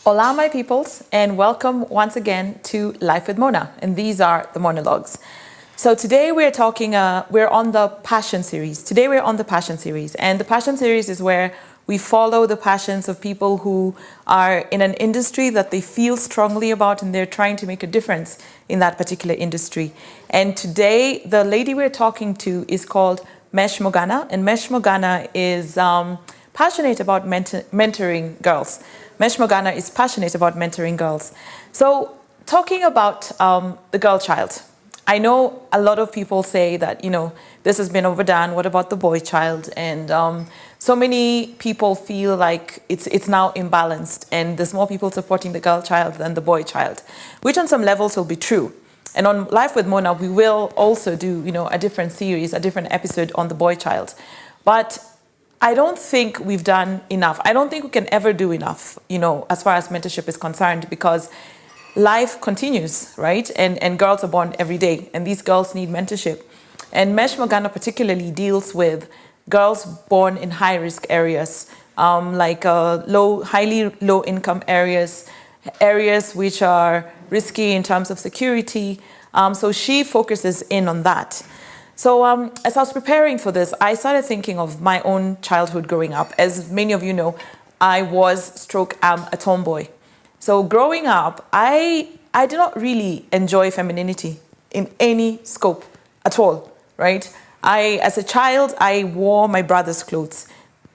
Hola, my peoples, and welcome once again to Life with Mona, and these are the MonaLogues. So today we're talking, we're on the Passion series. Today we're on the Passion series, and the Passion series is where we follow the passions of people who are in an industry that they feel strongly about, and they're trying to make a difference in that particular industry. And today, the lady we're talking to is called Mesh Mugana, and Mesh Mugana is passionate about mentoring girls. Mesh Mugana is passionate about mentoring girls. So talking about the girl child, I know a lot of people say that, you know, this has been overdone. What about the boy child? And so many people feel like it's now imbalanced and there's more people supporting the girl child than the boy child, which on some levels will be true. And on Life with Mona, we will also do, you know, a different series, a different episode on the boy child. But I don't think we've done enough. I don't think we can ever do enough, you know, as far as mentorship is concerned, because life continues, right? And girls are born every day, and these girls need mentorship. And Mesh Mugana particularly deals with girls born in high-risk areas, like highly low-income areas, areas which are risky in terms of security. So she focuses in on that. So as I was preparing for this, I started thinking of my own childhood growing up. As many of you know, I am a tomboy. So growing up, I did not really enjoy femininity in any scope at all, right? As a child, I wore my brother's clothes,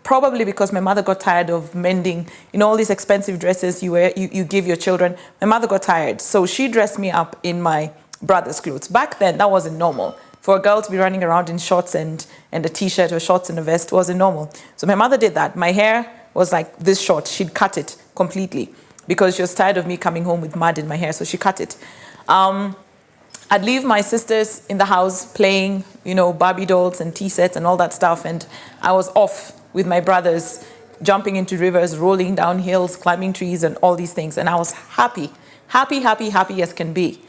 probably because my mother got tired of mending, you know, all these expensive dresses you give your children. My mother got tired, so she dressed me up in my brother's clothes. Back then, that wasn't normal. For a girl to be running around in shorts and a t-shirt or shorts and a vest wasn't normal. So my mother did that. My hair was like this short. She'd cut it completely because she was tired of me coming home with mud in my hair, so she cut it. I'd leave my sisters in the house playing, you know, Barbie dolls and tea sets and all that stuff, and I was off with my brothers, jumping into rivers, rolling down hills, climbing trees, and all these things, and I was happy as can be.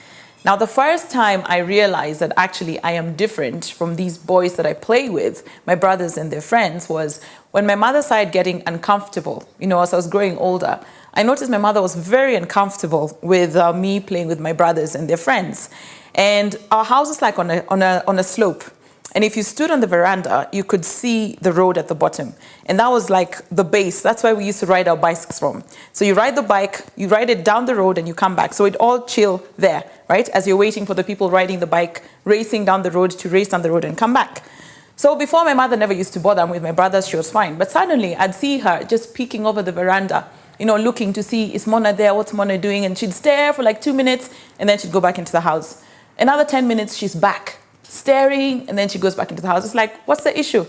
Now, the first time I realized that actually I am different from these boys that I play with, my brothers and their friends, was when my mother started getting uncomfortable. You know, as I was growing older, I noticed my mother was very uncomfortable with me playing with my brothers and their friends. And our house is like on a slope. And if you stood on the veranda, you could see the road at the bottom. And that was like the base. That's where we used to ride our bicycles from. So you ride the bike, you ride it down the road and you come back. So it all chill there, right? As you're waiting for the people riding the bike, racing down the road to race down the road and come back. So before, my mother never used to bother. With my brothers, she was fine. But suddenly I'd see her just peeking over the veranda, you know, looking to see, is Mona there? What's Mona doing? And she'd stare for like 2 minutes and then she'd go back into the house. Another 10 minutes, she's back, staring, and then she goes back into the house. It's like, what's the issue?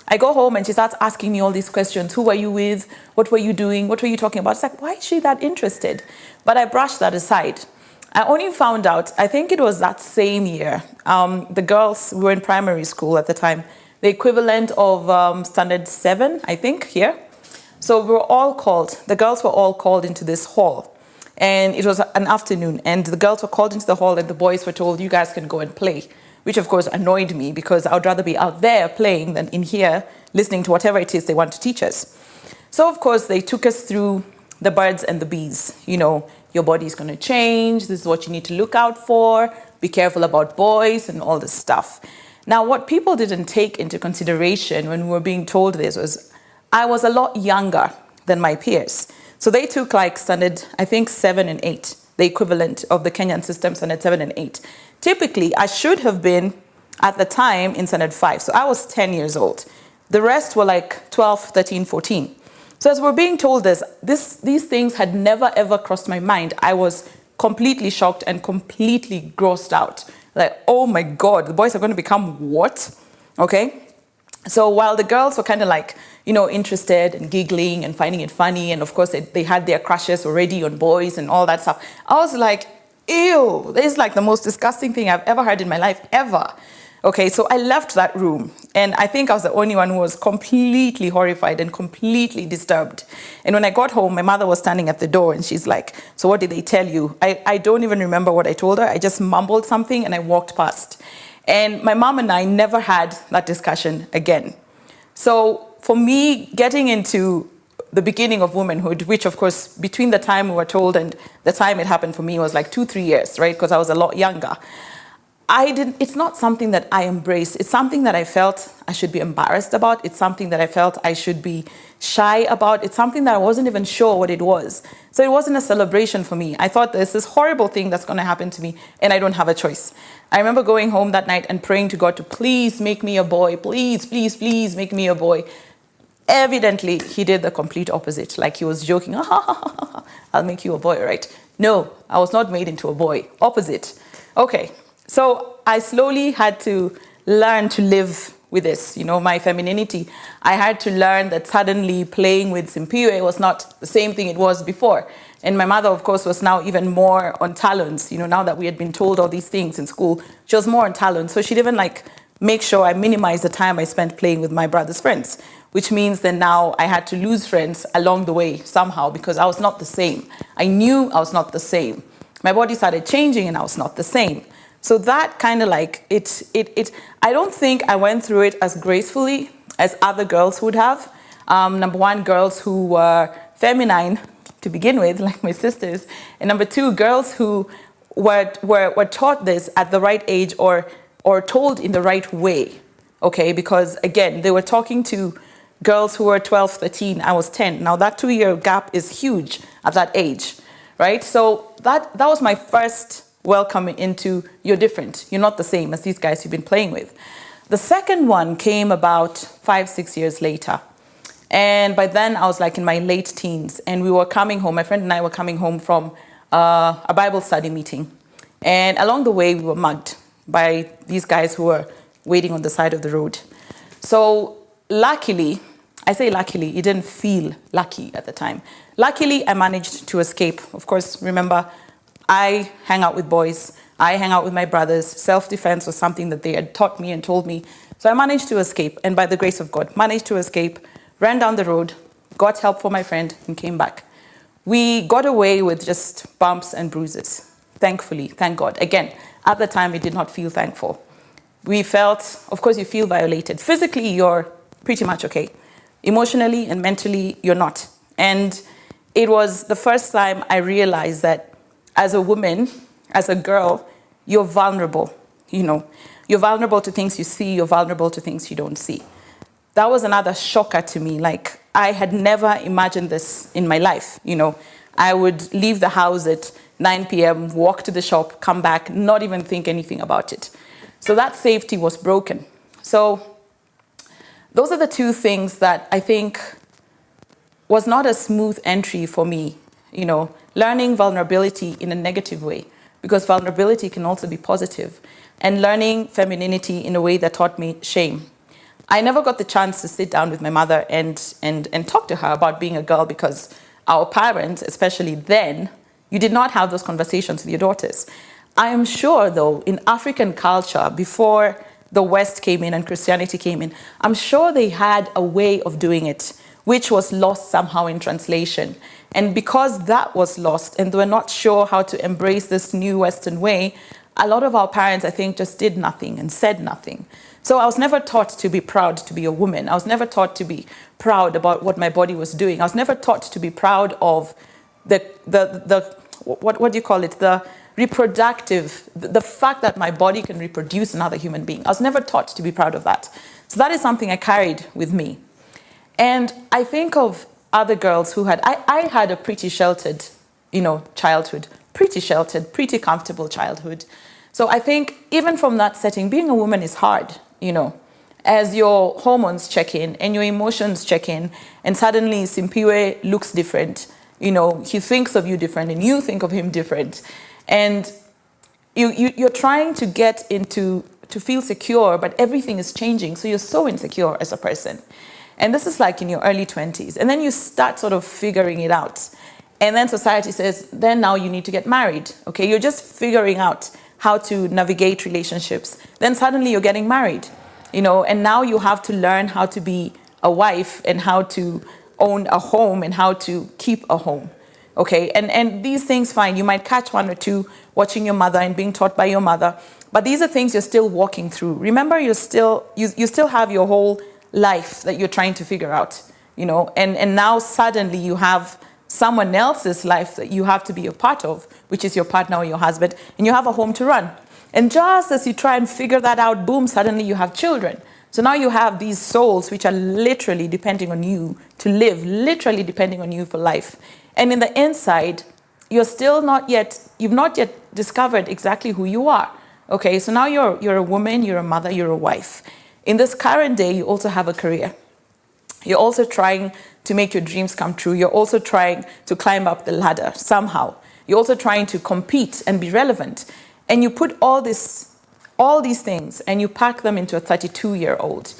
I go home and she starts asking me all these questions. Who were you with? What were you doing? What were you talking about? It's like, why is she that interested? But I brushed that aside. I only found out, I think it was that same year, the girls were in primary school at the time, the equivalent of standard 7, I think, here. So we were all called, the girls were all called into this hall. And it was an afternoon, and the girls were called into the hall and the boys were told, you guys can go and play, which of course annoyed me because I would rather be out there playing than in here listening to whatever it is they want to teach us. So of course they took us through the birds and the bees. You know, your body's going to change, this is what you need to look out for, be careful about boys and all this stuff. Now, what people didn't take into consideration when we were being told this was I was a lot younger than my peers. So they took like standard, I think 7 and 8, the equivalent of the Kenyan system, standard 7 and 8. Typically, I should have been at the time in standard 5. So I was 10 years old. The rest were like 12, 13, 14. So as we're being told this, these things had never ever crossed my mind. I was completely shocked and completely grossed out. Like, oh my God, the boys are going to become what? Okay. So while the girls were kind of like, you know, interested and giggling and finding it funny, and of course they had their crushes already on boys and all that stuff, I was like, ew, this is like the most disgusting thing I've ever heard in my life, ever. Okay, so I left that room, and I think I was the only one who was completely horrified and completely disturbed. And when I got home, my mother was standing at the door, and she's like, so what did they tell you? I don't even remember what I told her. I just mumbled something, and I walked past. And my mom and I never had that discussion again. So for me, getting into the beginning of womanhood, which of course, between the time we were told and the time it happened for me was like 2-3 years, right? Because I was a lot younger. It's not something that I embraced. It's something that I felt I should be embarrassed about. It's something that I felt I should be shy about. It's something that I wasn't even sure what it was. So it wasn't a celebration for me. I thought there's this horrible thing that's going to happen to me and I don't have a choice. I remember going home that night and praying to God to please make me a boy. Please, please, please make me a boy. Evidently, he did the complete opposite. Like he was joking, I'll make you a boy, right? No, I was not made into a boy. Opposite. Okay. So I slowly had to learn to live with this, my femininity. I had to learn that suddenly playing with Simpiwe was not the same thing it was before. And my mother, of course, was now even more on talons. Now that we had been told all these things in school, she was more on talons. So she'd even make sure I minimize the time I spent playing with my brother's friends, which means that now I had to lose friends along the way somehow because I was not the same. I knew I was not the same. My body started changing and I was not the same. So that kind of I don't think I went through it as gracefully as other girls would have. Number one, girls who were feminine to begin with, like my sisters. And number two, girls who were taught this at the right age or told in the right way. Okay, because again, they were talking to girls who were 12, 13, I was 10. Now that 2-year gap is huge at that age, right? So that was my first welcome into you're different. You're not the same as these guys you've been playing with. The second one came about 5-6 years later. And by then I was in my late teens and we were coming home, my friend and I were coming home from a Bible study meeting. And along the way we were mugged by these guys who were waiting on the side of the road. So luckily, I say luckily, it didn't feel lucky at the time. Luckily, I managed to escape. Of course, remember, I hang out with boys. I hang out with my brothers. Self-defense was something that they had taught me and told me. So I managed to escape, and by the grace of God, managed to escape, ran down the road, got help for my friend, and came back. We got away with just bumps and bruises, thankfully, thank God. Again, at the time, we did not feel thankful. We felt, of course, you feel violated. Physically, you're pretty much okay. Emotionally and mentally, you're not. And it was the first time I realized that as a woman, as a girl, you're vulnerable. You're vulnerable to things you see, you're vulnerable to things you don't see. That was another shocker to me. I had never imagined this in my life. I would leave the house at 9 p.m., walk to the shop, come back, not even think anything about it. So that safety was broken. So those are the two things that I think was not a smooth entry for me, learning vulnerability in a negative way, because vulnerability can also be positive, and learning femininity in a way that taught me shame. I never got the chance to sit down with my mother and talk to her about being a girl because our parents, especially then, you did not have those conversations with your daughters. I am sure, though, in African culture, before the West came in and Christianity came in, I'm sure they had a way of doing it, which was lost somehow in translation. And because that was lost and they were not sure how to embrace this new Western way, a lot of our parents, I think, just did nothing and said nothing. So I was never taught to be proud to be a woman. I was never taught to be proud about what my body was doing. I was never taught to be proud of what do you call it? The reproductive, the fact that my body can reproduce another human being. I was never taught to be proud of that. So that is something I carried with me. And I think of other girls who I had a pretty sheltered, childhood, pretty sheltered, pretty comfortable childhood. So I think even from that setting, being a woman is hard, as your hormones check in and your emotions check in, and suddenly Simpiwe looks different. He thinks of you different and you think of him different. And you're trying to get to feel secure, but everything is changing. So you're so insecure as a person. And this is in your early 20s. And then you start sort of figuring it out. And then society says, then now you need to get married. Okay, you're just figuring out how to navigate relationships. Then suddenly you're getting married, and now you have to learn how to be a wife and how to own a home and how to keep a home. Okay, and these things, fine, you might catch one or two watching your mother and being taught by your mother, but these are things you're still walking through. Remember, you still have your whole life that you're trying to figure out. and now suddenly you have someone else's life that you have to be a part of, which is your partner or your husband, and you have a home to run. And just as you try and figure that out, boom, suddenly you have children. So now you have these souls which are literally depending on you to live, literally depending on you for life. And in the inside, you've not yet discovered exactly who you are. Okay, so now you're a woman, you're a mother, you're a wife. In this current day, you also have a career. You're also trying to make your dreams come true. You're also trying to climb up the ladder somehow. You're also trying to compete and be relevant. And you put all these things and you pack them into a 32-year-old.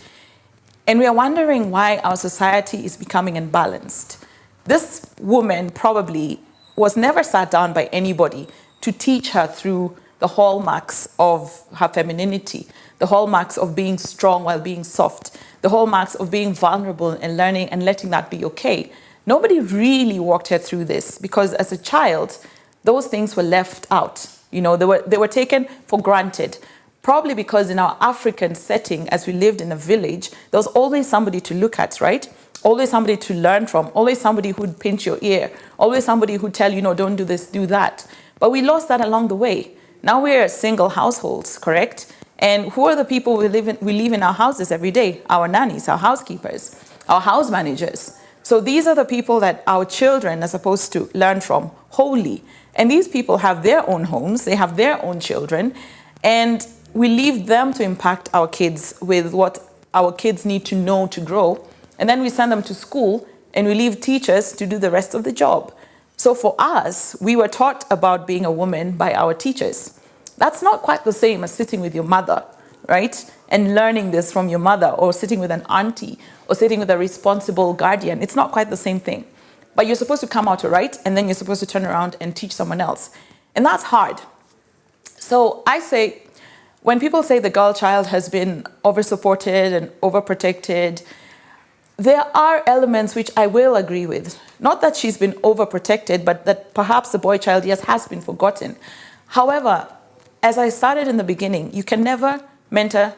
And we are wondering why our society is becoming imbalanced. This woman probably was never sat down by anybody to teach her through the hallmarks of her femininity, the hallmarks of being strong while being soft, the hallmarks of being vulnerable and learning and letting that be okay. Nobody really walked her through this because as a child, those things were left out. They were taken for granted. Probably because in our African setting, as we lived in a village, there was always somebody to look at, right? Always somebody to learn from, always somebody who'd pinch your ear, always somebody who'd tell you, no, don't do this, do that. But we lost that along the way. Now we're single households, correct? And who are the people we leave in our houses every day? Our nannies, our housekeepers, our house managers. So these are the people that our children are supposed to learn from wholly. And these people have their own homes, they have their own children, and we leave them to impact our kids with what our kids need to know to grow. And then we send them to school and we leave teachers to do the rest of the job. So for us, we were taught about being a woman by our teachers. That's not quite the same as sitting with your mother, right? And learning this from your mother, or sitting with an auntie, or sitting with a responsible guardian. It's not quite the same thing. But you're supposed to come out right, and then you're supposed to turn around and teach someone else. And that's hard. So I say, when people say the girl child has been over-supported and overprotected, there are elements which I will agree with. Not that she's been overprotected, but that perhaps the boy child, yes, has been forgotten. However, as I started in the beginning, you can never mentor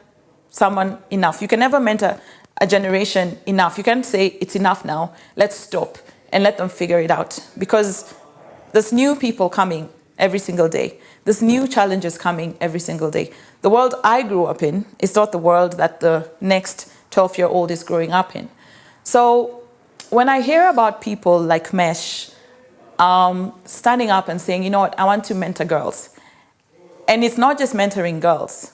someone enough. You can never mentor a generation enough. You can't say, it's enough now, let's stop and let them figure it out. Because there's new people coming every single day. There's new challenges coming every single day. The world I grew up in is not the world that the next 12-year-old is growing up in. So when I hear about people like Mesh standing up and saying, you know what, I want to mentor girls. And it's not just mentoring girls,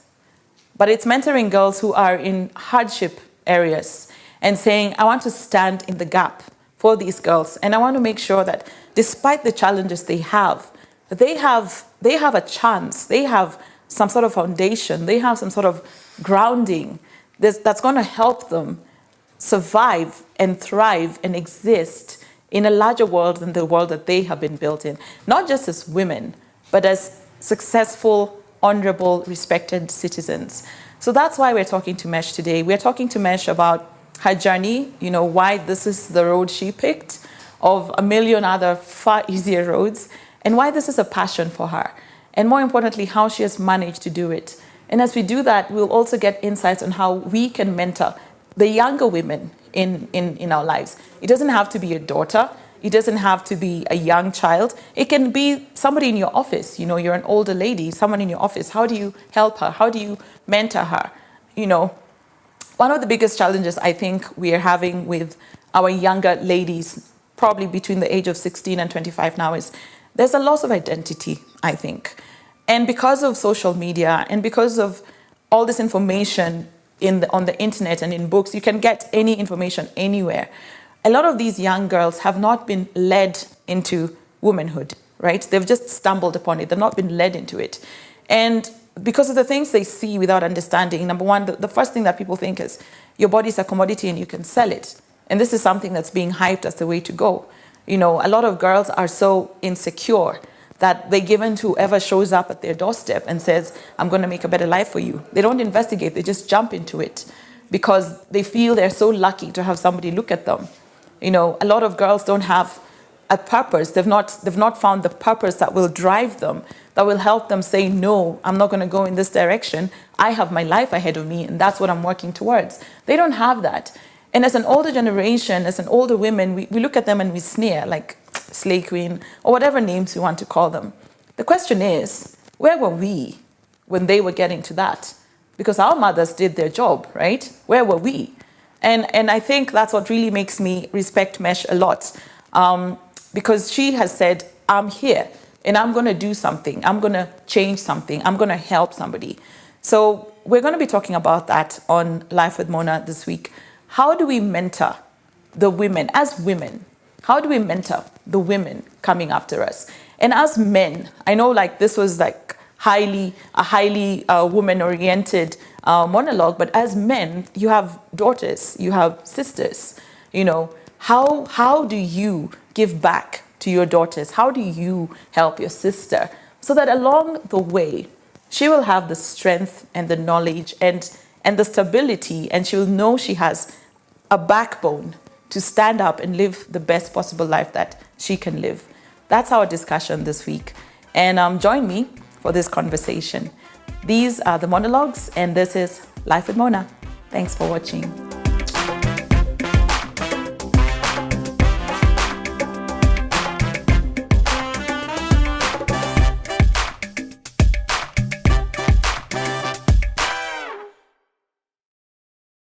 but it's mentoring girls who are in hardship areas and saying, I want to stand in the gap for these girls. And I want to make sure that despite the challenges they have a chance, they have some sort of foundation, they have some sort of grounding that's going to help them survive and thrive and exist in a larger world than the world that they have been built in. Not just as women, but as successful, honorable, respected citizens. So that's why we're talking to Mesh today. We're talking to Mesh about her journey, why this is the road she picked of a million other far easier roads, and why this is a passion for her. And more importantly, how she has managed to do it. And as we do that, we'll also get insights on how we can mentor the younger women in our lives. It doesn't have to be a daughter. It doesn't have to be a young child. It can be somebody in your office. You're an older lady, someone in your office. How do you help her? How do you mentor her? One of the biggest challenges I think we are having with our younger ladies, probably between the age of 16 and 25 now, is there's a loss of identity, I think. And because of social media and because of all this information on the internet and in books, you can get any information anywhere. A lot of these young girls have not been led into womanhood, right? They've just stumbled upon it. They've not been led into it. And because of the things they see without understanding, number one, the first thing that people think is your body's a commodity and you can sell it. And this is something that's being hyped as the way to go. A lot of girls are so insecure that they give in to whoever shows up at their doorstep and says, I'm going to make a better life for you. They don't investigate, they just jump into it because they feel they're so lucky to have somebody look at them. A lot of girls don't have a purpose. They've not found the purpose that will drive them, that will help them say, no, I'm not going to go in this direction. I have my life ahead of me and that's what I'm working towards. They don't have that. And as an older generation, as an older women, we look at them and we sneer, like slay queen, or whatever names we want to call them. The question is, where were we when they were getting to that? Because our mothers did their job, right? Where were we? And I think that's what really makes me respect Mesh a lot. Because she has said, I'm here and I'm going to do something. I'm going to change something. I'm going to help somebody. So we're going to be talking about that on Life with Mona this week. How do we mentor the women as women? How do we mentor the women coming after us? And as men, I know like this was like a highly woman-oriented monologue, but as men, you have daughters, you have sisters, you know, how do you give back to your daughters? How do you help your sister? So that along the way, she will have the strength and the knowledge and the stability, and she will know she has a backbone to stand up and live the best possible life that she can live. That's our discussion this week. And join me for this conversation. These are the monologues, and this is Life with Mona. Thanks for watching.